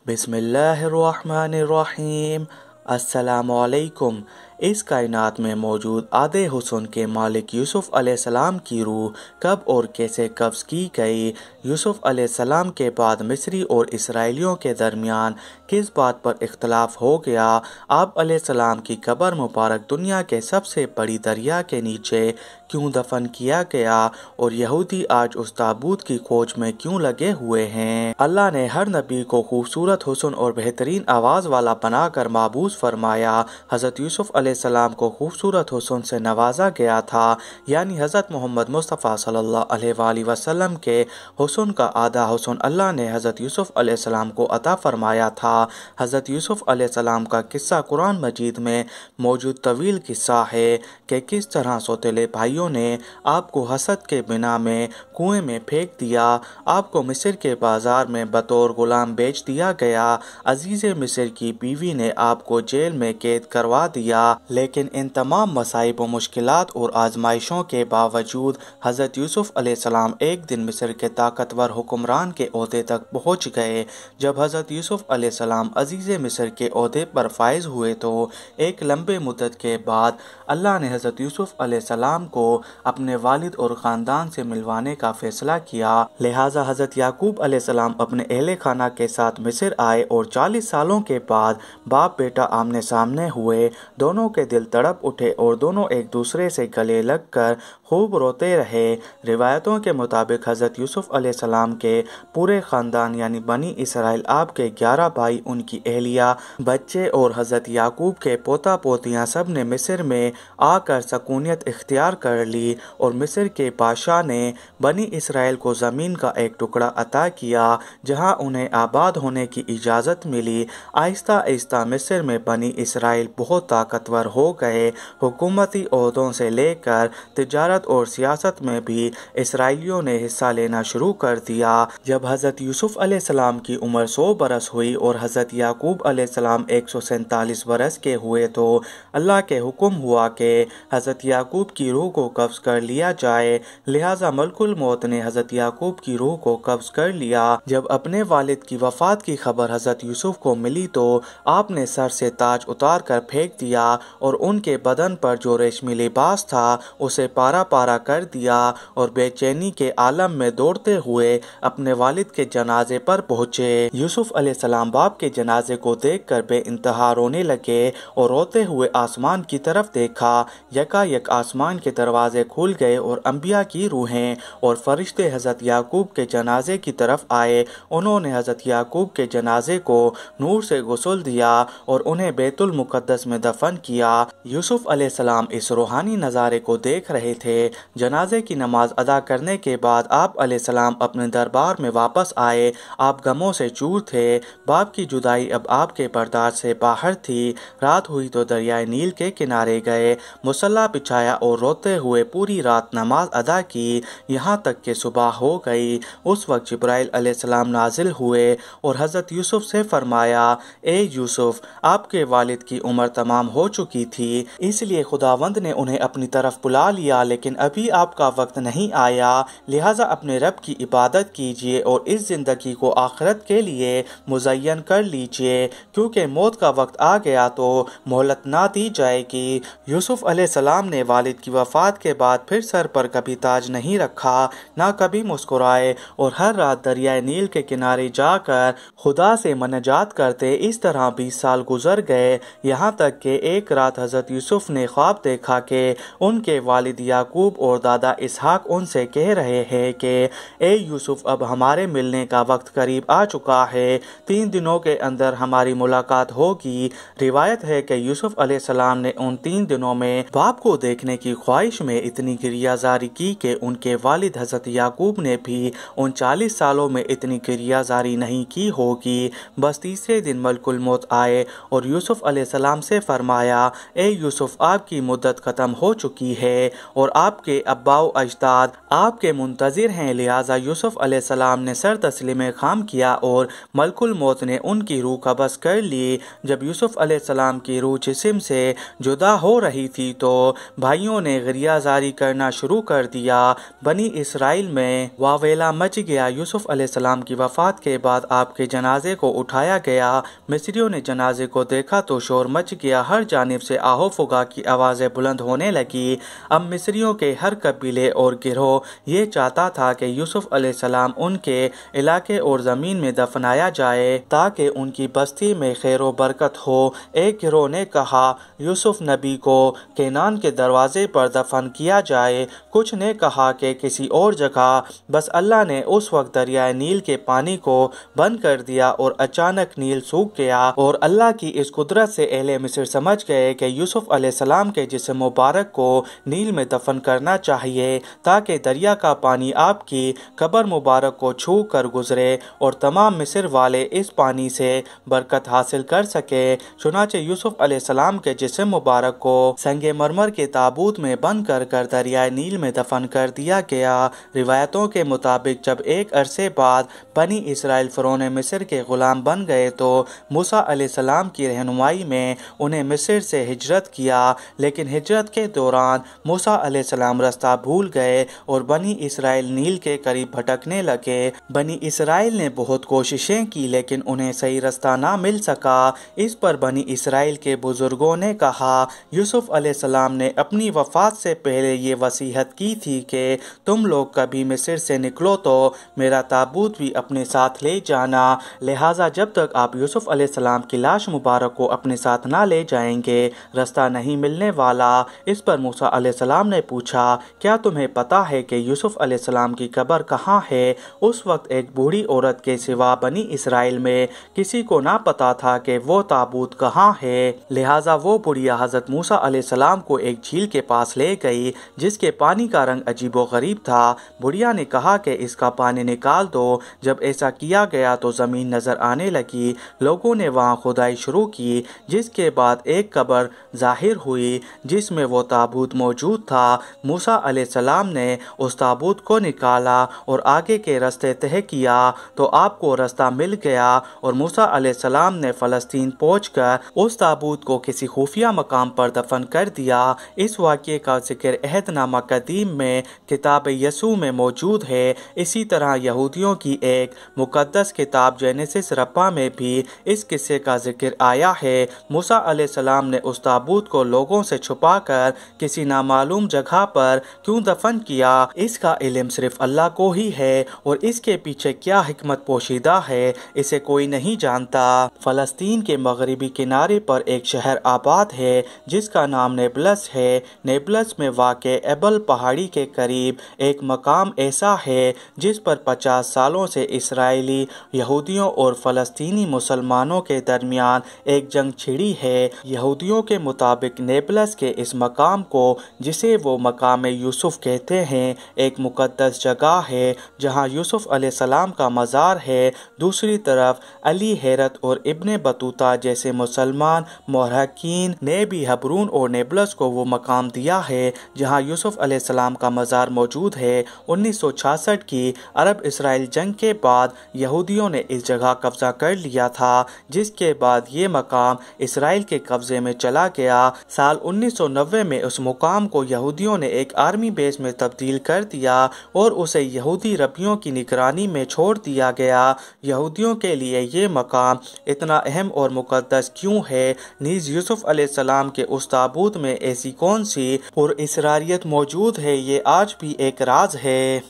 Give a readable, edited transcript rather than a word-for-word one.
बिस्मिल्लाहिर्रहमानिर्रहीम। अस्सलामुअलैकुम। इस कायनात में मौजूद आधे हुस्न के मालिक यूसुफ अलैहिस्सलाम की रूह कब और कैसे कब्ज़ की गई? यूसुफ अलैहिस्सलाम के बाद मिस्री और इसराइलियों के दरमियान किस बात पर इख्तलाफ हो गया? आप अलैहिस्सलाम की कब्र मुबारक दुनिया के सबसे बड़ी दरिया के नीचे क्यों दफन किया गया? और यहूदी आज उस ताबूत की खोज में क्यों लगे हुए हैं? अल्लाह ने हर नबी को खूबसूरत हुस्न और बेहतरीन आवाज़ वाला बनाकर माबूस फरमाया। हज़रत यूसुफ अलैहिस्सलाम को खूबसूरत हुस्न से नवाजा गया था, यानी हज़रत मोहम्मद मुस्तफ़ा सल्लल्लाहु अलैहि वसल्लम के हुस्न का आधा हुस्न अल्लाह ने हज़रत यूसुफ अलैहिस्सलाम को अता फरमाया था। हज़रत यूसुफ अलैहिस्सलाम का किस्सा कुरान मजीद में मौजूद तवील किस्सा है कि किस तरह सौतेले भाइयों ने आपको हसद के बिना में कुएं में फेंक दिया, आपको मिस्र के बाजार में बतौर गुलाम बेच दिया गया, अजीज़ मिस्र की बीवी ने आपको जेल में कैद करवा दिया। लेकिन इन तमाम मसाइब व मुश्किलात और आजमाइशों के बावजूद हज़रत यूसुफ अलैहिस्सलाम एक दिन मिस्र के ताकतवर हुक्मरान के ओहदे तक पहुँच गए। जब हज़रत यूसुफ अलैहिस्सलाम अजीज़ मिस्र के ओहदे पर फाइज हुए तो एक लंबे मुद्दत के बाद अल्लाह ने हज़रत यूसुफ अलैहिस्सलाम को अपने वालिद और ख़ानदान से मिलवाने का फैसला किया। लिहाजा हज़रत याकूब अलैहिस्सलाम अपने अहले खाना के साथ मिस्र आए और 40 सालों के बाद बाप बेटा आमने सामने हुए। दोनों के दिल तड़प उठे और दोनों एक दूसरे से गले लगकर खूब रोते रहे। रिवायतों के मुताबिक हज़रत यूसुफ अलैहिस्सलाम के पूरे ख़ानदान यानी बनी इसराइल, आपके 11 भाई, उनकी अहलिया, बच्चे और हज़रत याकूब के पोता पोतियाँ सब ने मिस्र में आकर सकूनियत इख्तियार कर ली और मिस्र के बादशाह ने बनी इसराइल को ज़मीन का एक टुकड़ा अता किया जहाँ उन्हें आबाद होने की इजाज़त मिली। आहिस्ता आहिस्ता मिस्र में बनी इसराइल बहुत ताकतवर हो गए। हुकूमती ओहदों से लेकर तिजारत और सियासत में भी इसराइलियों ने हिस्सा लेना शुरू कर दिया। जब हज़रत यूसुफ अलैहिस्सलाम की उम्र 100 बरस हुई और हज़रत याकूब अलैहिस्सलाम 147 बरस के हुए तो अल्लाह के हुक्म हुआ कि हज़रत याकूब की रूह को कब्ज़ कर लिया जाए। लिहाजा मलकुल मौत ने हज़रत याकूब की रूह को कब्ज़ कर लिया। जब अपने वालिद की वफ़ात की खबर हज़रत यूसुफ को मिली तो आपने सर से ताज उतार कर फेंक दिया और उनके बदन पर जो रेशमी लिबास था उसे पारा पारा कर दिया और बेचैनी के आलम में दौड़ते हुए अपने वालिद के जनाजे पर पहुँचे। यूसुफ अलैहिस्सलाम बाप के जनाजे को देखकर बेइंतहा रोने लगे और रोते हुए आसमान की तरफ देखा। यकायक आसमान के दरवाजे खुल गए और अंबिया की रूहें और फरिश्ते हज़रत याकूब के जनाजे की तरफ आए। उन्होंने हज़रत याकूब के जनाजे को नूर से गुस्ल दिया और उन्हें बैतुल मुक़द्दस में दफन किया। यूसुफ अलैहिस्सलाम इस रूहानी नज़ारे को देख रहे थे। जनाजे की नमाज अदा करने के बाद आप अलैहिस्सलाम अपने दरबार में वापस आए। आप गमों से चूर थे। बाप की जुदाई अब आपके बर्दाश्त से बाहर थी। रात हुई तो दरियाए नील के किनारे गए, मुसल्ला बिछाया और रोते हुए पूरी रात नमाज अदा की, यहाँ तक कि सुबह हो गई। उस वक्त जिब्राइल अलैहिस्सलाम नाजिल हुए और हज़रत यूसुफ से फरमाया, ए यूसुफ, आपके वालिद की उम्र तमाम हो चुकी थी, इसलिए खुदावंद ने उन्हें अपनी तरफ बुला लिया, लेकिन अभी आपका वक्त नहीं आया। लिहाजा अपने रब की इबादत कीजिए और इस ज़िंदगी को आखिरत के लिए मुज़य्यन कर लीजिए, क्योंकि मौत का वक्त आ गया तो मोहलत ना दी जाएगी। यूसुफ अलैहिस्सलाम ने वालिद की वफ़ात के बाद फिर सर पर कभी ताज नहीं रखा, ना कभी मुस्कुराए और हर रात दरियाए नील के किनारे जाकर खुदा से मनजात करते। इस तरह 20 साल गुजर गए, यहाँ तक कि एक रात हज़रत यूसुफ ने ख्वाब देखा कि उनके वालिद याकूब और दादा इसहाक उनसे कह रहे हैं कि ए यूसुफ, अब हमारे मिलने का वक्त करीब आ चुका है, 3 दिनों के अंदर हमारी मुलाकात होगी। रिवायत है कि यूसुफ अलैहिस्सलाम ने उन 3 दिनों में बाप को देखने की ख्वाहिश में इतनी गिरियाजारी की कि उनके वालिद हज़रत याकूब ने भी उन 40 सालों में इतनी गिरियाजारी नहीं की होगी। बस तीसरे दिन मलकुल मौत आए और यूसुफ अलैहिस्सलाम से फरमाया, گیا، اے یوسف آپ کی مدت ختم ہو چکی ہے اور آپ کے ابا و اجداد آپ کے منتظر ہیں۔ لہٰذا یوسف علیہ السلام نے سر تسلیم خام کیا اور ملک الموت نے ان کی روح قبض کر لی۔ جب یوسف علیہ السلام کی روح جسم سے جدا ہو رہی تھی تو بھائیوں نے غریہ زاری کرنا شروع کر دیا۔ بنی اسرائیل میں واویلا مچ گیا۔ یوسف علیہ السلام کی وفات کے بعد آپ کے جنازے کو اٹھایا گیا۔ مصریوں نے جنازے کو دیکھا تو شور مچ گیا، ہر جانب سے آہو فغاں کی آوازیں بلند ہونے لگی۔ اب مصریوں کے ہر قبیلے اور گروہ یہ چاہتا تھا کہ یوسف علیہ السلام ان کے علاقے اور زمین میں دفنایا جائے تاکہ ان کی بستی میں خیر و برکت ہو۔ ایک گروہ نے کہا یوسف نبی کو کینان کے دروازے پر دفن کیا جائے، کچھ نے کہا کہ کسی اور جگہ۔ بس اللہ نے اس وقت دریائے نیل کے پانی کو بند کر دیا اور اچانک نیل سوکھ گیا، اور اللہ کی اس قدرت سے اہل مصر سمجھ گئے کہ یوسف علیہ السلام کے جسم مبارک کو نیل میں دفن کرنا چاہیے تاکہ دریا کا پانی آپ کی قبر مبارک کو چھو کر گزرے اور تمام مصر والے اس پانی سے برکت حاصل کر سکے۔ چنانچہ یوسف علیہ السلام کے جسم مبارک کو سنگ مرمر کے تابوت میں بند کر دریائے نیل میں دفن کر دیا گیا۔ روایتوں کے مطابق جب ایک عرصے بعد بنی اسرائیل فرعون مصر کے غلام بن گئے تو موسیٰ علیہ السلام کی رہنمائی میں انہیں مصر سے ہجرت کیا، لیکن ہجرت کے دوران موسیٰ علیہ السلام رستہ بھول گئے اور بنی اسرائیل نیل کے قریب بھٹکنے لگے۔ بنی اسرائیل نے بہت کوششیں کی لیکن انہیں صحیح رستہ نہ مل سکا۔ اس پر بنی اسرائیل کے بزرگوں نے کہا یوسف علیہ السلام نے اپنی وفات سے پہلے یہ وصیت کی تھی کہ تم لوگ کبھی مصر سے نکلو تو میرا تابوت بھی اپنے ساتھ لے جانا، لہٰذا جب تک آپ یوسف علیہ السلام کی لاش مبارک کو اپنے ساتھ نہ لے جائیں گے رستہ نہیں ملنے والا۔ اس پر موسیٰ علیہ السلام نے پوچھا کیا تمہیں پتا ہے کہ یوسف علیہ السلام کی قبر کہاں ہے؟ اس وقت ایک بوڑھی عورت کے سوا بنی اسرائیل میں کسی کو نہ پتا تھا کہ وہ تابوت کہاں ہے، لہٰذا وہ بڑھیا حضرت موسیٰ علیہ السلام کو ایک جھیل کے پاس لے گئی جس کے پانی کا رنگ عجیب و غریب تھا۔ بڑھیا نے کہا کہ اس کا پانی نکال دو۔ جب ایسا کیا گیا تو زمین نظر آنے لگی، لوگوں نے وہاں کھدائی شروع کی، جس کے بعد ایک قبر ظاہر ہوئی جس میں وہ تابوت موجود تھا۔ موسیٰ علیہ السلام نے اس تابوت کو نکالا اور آگے کے راستے طے کیا تو آپ کو راستہ مل گیا اور موسیٰ علیہ السلام نے فلسطین پہنچ کر اس تابوت کو کسی خفیہ مقام پر دفن کر دیا۔ اس واقعے کا ذکر عہد نامہ قدیم میں کتاب یسوع میں موجود ہے۔ اسی طرح یہودیوں کی ایک مقدس کتاب جینیسس رپا میں بھی اس قصے کا ذکر آیا ہے۔ موسیٰ علیہ السلام نے اس تابوت کو لوگوں سے چھپا کر کسی نامعلوم جگہ پر کیوں دفن کیا، اس کا علم صرف اللہ کو ہی ہے اور اس کے پیچھے کیا حکمت پوشیدہ ہے اسے کوئی نہیں جانتا۔ فلسطین کے مغربی کنارے پر ایک شہر آباد ہے جس کا نام نیبلس ہے۔ نیبلس میں واقع ایبل پہاڑی کے قریب ایک مقام ایسا ہے جس پر 50 سالوں سے اسرائیلی یہودیوں اور فلسطینی مسلمانوں کے درمیان ایک جنگ چھڑی ہے۔ یہودیوں کے مطابق نیبلس کے اس مقام کو جسے وہ مقام یوسف کہتے ہیں ایک مقدس جگہ ہے جہاں یوسف علیہ السلام کا مزار ہے۔ دوسری طرف علی حیرت اور ابن بطوطہ جیسے مسلمان محققین نے بھی حبرون اور نیبلس کو وہ مقام دیا ہے جہاں یوسف علیہ السلام کا مزار موجود ہے۔ 1966 کی عرب اسرائیل جنگ کے بعد یہودیوں نے اس جگہ قبضہ کر لیا تھا جس کے بعد یہ مقام اسرائیل کے قبضے میں چلا گیا۔ سال 1990 میں اس مقام کو یہودیوں نے ایک آرمی بیس میں تبدیل کر دیا اور اسے یہودی ربیوں کی نگرانی میں چھوڑ دیا گیا۔ یہودیوں کے لیے یہ مقام اتنا اہم اور مقدس کیوں ہے؟ نیز یوسف علیہ السلام کے اس تابوت میں ایسی کون سی پر اسراریت موجود ہے؟ یہ آج بھی ایک راز ہے۔